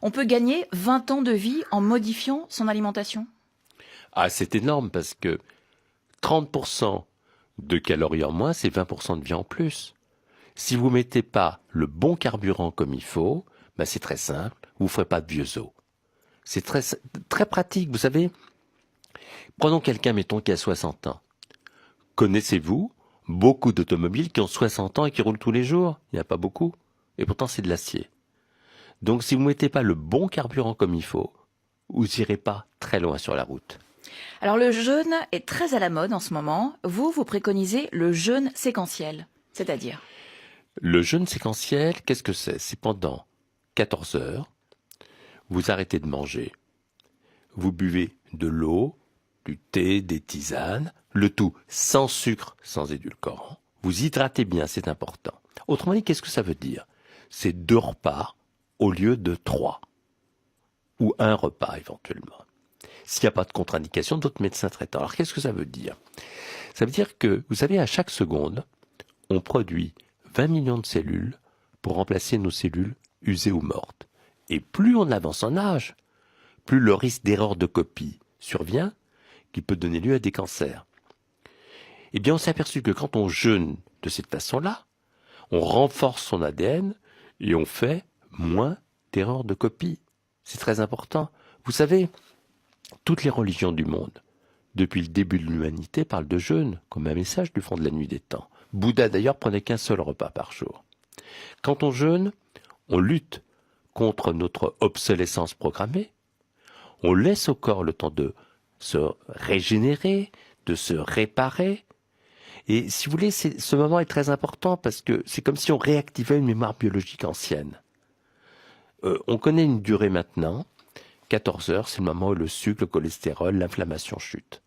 On peut gagner 20 ans de vie en modifiant son alimentation? Ah, c'est énorme parce que 30% de calories en moins, c'est 20% de vie en plus. Si vous mettez pas le bon carburant comme il faut, ben c'est très simple, vous ne ferez pas de vieux os. C'est très, très pratique, vous savez. Prenons quelqu'un, mettons, qui a 60 ans. Connaissez-vous beaucoup d'automobiles qui ont 60 ans et qui roulent tous les jours? Il n'y en a pas beaucoup. Et pourtant, c'est de l'acier. Donc, si vous ne mettez pas le bon carburant comme il faut, vous n'irez pas très loin sur la route. Alors le jeûne est très à la mode en ce moment. Vous préconisez le jeûne séquentiel, c'est-à-dire? Le jeûne séquentiel, qu'est-ce que c'est? C'est pendant 14 heures, vous arrêtez de manger, vous buvez de l'eau, du thé, des tisanes, le tout sans sucre, sans édulcorant. Vous hydratez bien, c'est important. Autrement dit, qu'est-ce que ça veut dire? C'est 2 repas au lieu de 3. Ou un repas éventuellement. S'il n'y a pas de contre-indication, d'autres médecins traitants. Alors qu'est-ce que ça veut dire? Ça veut dire que, vous savez, à chaque seconde, on produit 20 millions de cellules pour remplacer nos cellules usées ou mortes. Et plus on avance en âge, plus le risque d'erreur de copie survient, qui peut donner lieu à des cancers. Eh bien, on s'est aperçu que quand on jeûne de cette façon-là, on renforce son ADN et on fait moins d'erreurs de copie. C'est très important. Vous savez, toutes les religions du monde, depuis le début de l'humanité, parlent de jeûne comme un message du fond de la nuit des temps. Bouddha d'ailleurs prenait qu'un seul repas par jour. Quand on jeûne, on lutte contre notre obsolescence programmée. On laisse au corps le temps de se régénérer, de se réparer. Et si vous voulez, ce moment est très important parce que c'est comme si on réactivait une mémoire biologique ancienne. On connaît une durée maintenant, 14 heures, c'est le moment où le sucre, le cholestérol, l'inflammation chute.